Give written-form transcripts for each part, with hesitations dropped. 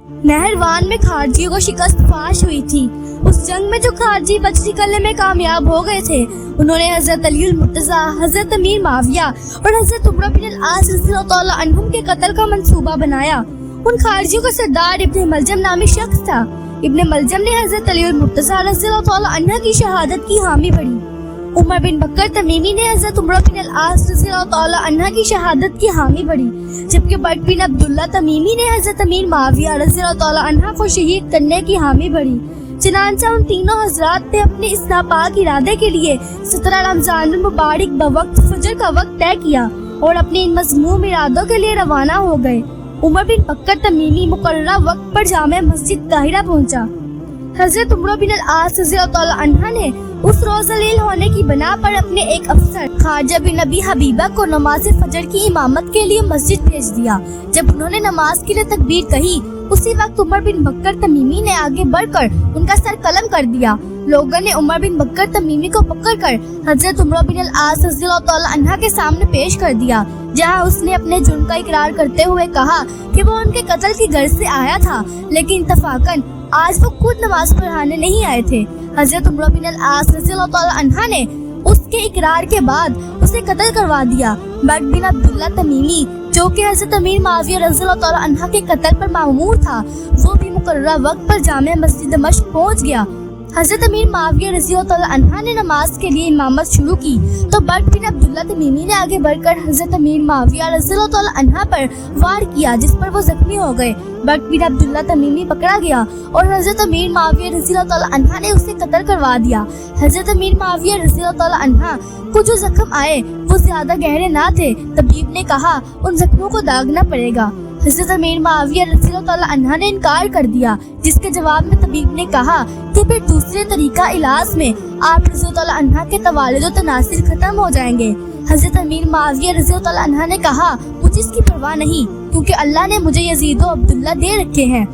नहरवान में खारजियों को शिकस्त फाश हुई थी। उस जंग में जो खारजी बच निकलने में कामयाब हो गए थे, उन्होंने हजरत अली मुर्तजा, हजरत अमीर माविया और हजरत उमर बिन अल-आस रज़ियल्लाहु अन्हुम के कत्ल का मंसूबा बनाया। उन खारजियों का सरदार इब्न मलजम नामी शख्स था। इब्न मलजम ने हजरत अली मुर्तजा रज़ियल्लाहु अन्हु की शहादत की हामी भरी। उमर बिन बकर तमीमी ने हजरत उमर बिन अल-आस रज़ियल्लाहु अन्हु की शहादत की हामी भरी, जबकि बट बिन अब्दुल्ला तमीमी ने हजरत अमीर माविया रज़ियल्लाहु अन्हु को शहीद करने की हामी भरी। चनांचा उन तीनों हजरात ने अपने इस नापाक इरादे के लिए 17 रमजान मुबारक बवक्त फजर का वक्त तय किया और अपने इन मज़मूम इरादों के लिए रवाना हो गए। उमर बिन बकर तमीमी मुकर्ररा वक्त पर जामे मस्जिद ताहिरा पहुंचा। हजरत उमर बिन अल-आस रज़ियल्लाहु अन्हु ने उस रोज़ जलील होने की बना पर अपने एक अफसर खारजा बिन अबी हबीबा को नमाज फजर की इमामत के लिए मस्जिद भेज दिया। जब उन्होंने नमाज के लिए तकबीर कही, उसी वक्त उमर बिन बकर तमीमी ने आगे बढ़कर उनका सर कलम कर दिया। लोगों ने उमर बिन बकर तमीमी को पकड़कर हजरत उमर बिन अल-आस रज़ियल्लाहु अन्हु के सामने पेश कर दिया, जहां उसने अपने जुर्म का इकरार करते हुए कहा कि वो उनके कत्ल की गर्ज से आया था, लेकिन इत्तफाकन आज वो खुद नमाज पढ़ाने नहीं आए थे। हजरत उमर बिन अल-आस रज़ियल्लाहु अन्हु ने उसके इकरार के बाद उसे कत्ल करवा दिया। बट बिन अब्दुल्ला तमीमी, जो कि हजरत अमीर माविया रज़ियल्लाहु अन्हु के कत्ल पर मामूर था, वो भी मुकर्ररा वक्त पर जामे मस्जिद दमिश्क पहुंच गया। हजरत अमीर माविया रज़ियल्लाहु अन्हु ने नमाज के लिए इमामत शुरू की तो बट बिन अब्दुल्ला तमीमी ने आगे बढ़कर हजरत अमीर माविया रज़ियल्लाहु अन्हु पर वार किया, जिस पर वो जख्मी हो गए। बट बिन अब्दुल्ला तमीमी पकड़ा गया और हजरत अमीर माविया रज़ियल्लाहु अन्हु ने उसे कत्ल करवा दिया। हजरत अमीर माविया रज़ियल्लाहु अन्हु को जो जख्म आए वो ज्यादा गहरे ना थे। तबीब ने कहा उन जख्मों को दागना पड़ेगा। हजरत अमीर माविया रज़ियल्लाहु अन्हु ने इनकार कर दिया, जिसके जवाब में तबीब ने कहा कि फिर दूसरे तरीका इलाज में आप रज़ियल्लाहु अन्हु के तवालिद व तनासिर खत्म हो जाएंगे। हजरत अमीर माविया रज़ियल्लाहु अन्हु ने कहा मुझे इसकी परवाह नहीं, क्योंकि अल्लाह ने मुझे यजीद व अब्दुल्ला दे रखे हैं।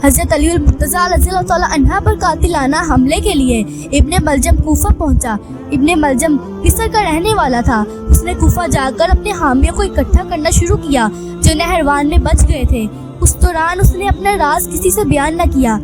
हजरत अली मुर्तजा रज़ियल्लाहु अन्हु पर कातिलाना हमले के लिए इब्ने मलजम कूफा पहुंचा। इब्ने मलजम मिस्र का रहने वाला था। उसने कूफा जाकर अपने हामियों को इकट्ठा करना शुरू किया जो नहरवान में बच गए थे। उस दौरान उसने अपना राज किसी से बयान न किया।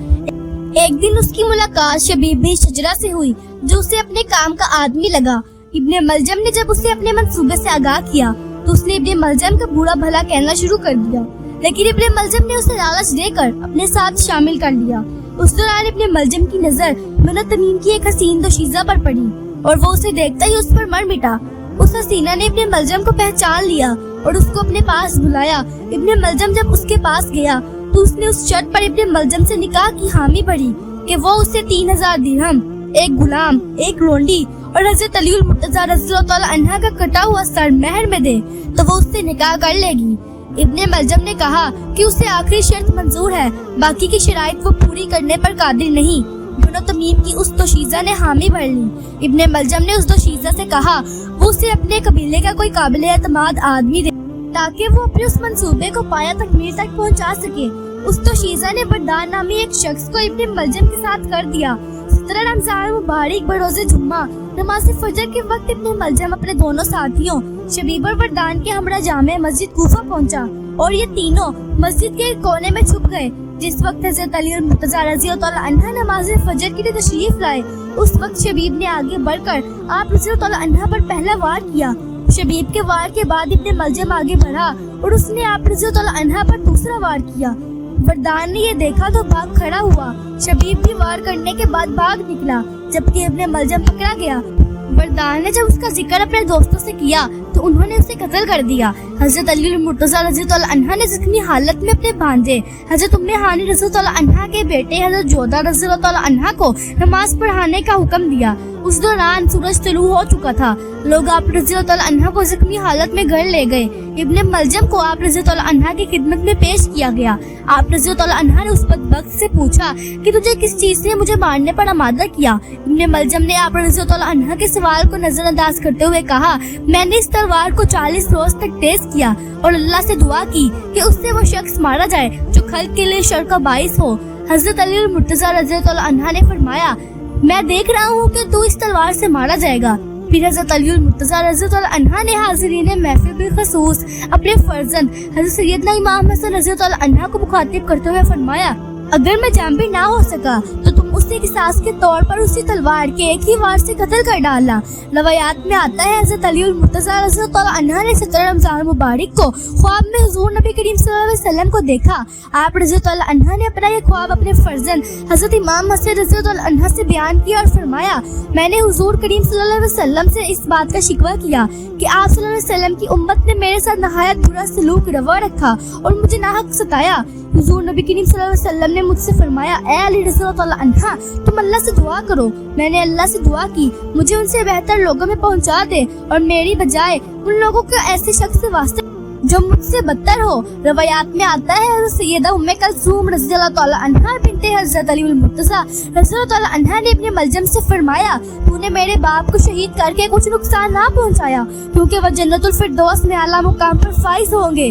एक दिन उसकी मुलाकात शबीब बिन शजरा से हुई, जो उसे अपने काम का आदमी लगा। इब्ने मलजम ने जब उसे अपने मंसूबे से आगाह किया तो उसने इब्ने मलजम का बुरा भला कहना शुरू कर दिया, लेकिन इब्ने मलजम ने उसे लालच देकर अपने साथ शामिल कर लिया। उस दौरान इब्ने मलजम की नजर मुन्ना तमीम की एक हसीन दोशीज़ा पर पड़ी और वो उसे देखता ही उस पर मर मिटा। उस हसीना ने इब्ने मलजम को पहचान लिया और उसको अपने पास बुलाया। इब्ने मलजम जब उसके पास गया तो उसने उस शर्त पर इब्ने मलजम से निकाह की हामी भरी कि वो उसे 3000 दिरहम, एक गुलाम, एक लोंडी और हजरत अली मुर्तजा रज़ियल्लाहु अन्हु का कटा हुआ सर महर में दे तो वो उससे निकाह कर लेगी। इब्ने मलजम ने कहा कि उसे आखिरी शर्त मंजूर है, बाकी की शराइत वो पूरी करने पर कादिर नहीं। बनो तमीम की उस दोशीज़ा ने हामी भर ली। इब्ने मलजम ने उस दोशीज़ा से कहा वो उसे अपने कबीले का कोई काबिल एतमाद आदमी दे ताकि वो अपने उस मंसूबे को पाया तकमील तक पहुंचा सके। उस दोशीज़ा ने बरदान नामी एक शख्स को इब्ने मलजम के साथ कर दिया। 17 रमजान मुबारक बरोज़े जुम्मा नमाज फजर के वक्त इब्ने मलजम अपने दोनों साथियों शबीब और बरदान के हमरा जामे मस्जिद कूफा पहुंचा और ये तीनों मस्जिद के एक कोने में छुप गए। जिस वक्त हजरत अली मुर्तजा रज़ियल्लाहु अन्हु नमाज फजर के लिए तशरीफ लाए, उस वक्त शबीब ने आगे बढ़कर आप रज़ियल्लाहु अन्हु पर पहला वार किया। शबीब के वार के बाद इब्ने मलजम आगे बढ़ा और उसने आप रज़ियल्लाहु अन्हु पर दूसरा वार किया। बरदान ने ये देखा तो भाग खड़ा हुआ। शबीब भी वार करने के बाद भाग निकला, जबकि इब्ने मलजम पकड़ा गया। बरदान ने जब उसका जिक्र अपने दोस्तों से किया तो उन्होंने उसे कत्ल कर दिया। हजरत अली मुर्तजा रज़ियल्लाहु अन्हु ने जख्मी हालत में अपने भांजे हजरत उम्मे हानी रज़ियल्लाहु अन्हा के बेटे हजरत जोधा रज़ियल्लाहु अन्हा को नमाज पढ़ाने का हुक्म दिया। उस दौरान सूरज तुलू हो चुका था। लोग आप रज़ियल्लाहु अन्हा को जख्मी हालत में घर ले गए। इब्ने मलजम को आप रज़ियल्लाहु अन्हा की खिदमत में पेश किया गया। आप रज़ियल्लाहु अन्हा ने उस बदबख्त से पूछा कि तुझे किस चीज ने मुझे मारने पर आमादा किया। इब्ने मलजम ने आप रज़ियल्लाहु अन्हा के सवाल को नजरअंदाज करते हुए कहा, मैंने इस तलवार को 40 रोज तक तेज किया और अल्लाह से दुआ की कि उससे वो शख्स मारा जाए जो खल्क के लिए शर का बाइस हो। हजरत अली मुर्तजा रज़ियल्लाहु अन्हा ने फरमाया, मैं देख रहा हूँ कि तू इस तलवार से मारा जाएगा। پھر حضرت علی المرتضیٰ رضی اللہ عنہ نے حاضرین محفل بالخصوص اپنے فرزند حضرت سیدنا امام حسن رضی اللہ عنہ کو مخاطب کرتے ہوئے فرمایا اگر میں جانبی نہ ہو سکا تو تم اسے قصاص کے طور پر اسی تلوار کے ایک ہی وار سے قتل کر ڈالنا۔ روایات میں آتا ہے حضرت علی المرتضیٰ رضی اللہ عنہ نے 17 رمضان مبارک کو خواب میں حضور نبی کریم صلی اللہ علیہ وسلم کو دیکھا۔ آپ رضی اللہ عنہ نے اپنا یہ خواب اپنے فرزند حضرت امام حسن رضی اللہ عنہ سے بیان کیا اور فرمایا میں نے حضور کریم صلی اللہ علیہ وسلم سے اس بات کا شکوہ کیا کہ آپ صلی اللہ علیہ وسلم کی امت نے میرے ساتھ نہایت برا سلوک روا رکھا اور مجھے ناحق ستایا۔ حضور نبی کریم صلی اللہ علیہ وسلم نے مجھ سے فرمایا اے علی رضی اللہ عنہ تم اللہ سے دعا کرو۔ میں نے اللہ سے دعا کی مجھے ان سے بہتر لوگوں میں پہنچا دے اور میری بجائے ان لوگوں کو ایسے شخص سے واسطے جو مجھ سے بدتر ہو۔ روایات میں آتا ہے حضرت سیدہ ام کلثوم رضی اللہ تعالی عنہا بنت حضرت علی المرتضیٰ رضی اللہ تعالی عنہا نے اپنے ملجم سے فرمایا تو نے میرے باپ کو شہید کر کے کچھ نقصان نہ پہنچایا کیونکہ وہ جنت الفردوس میں اعلیٰ مقام پر فائز ہوں گے۔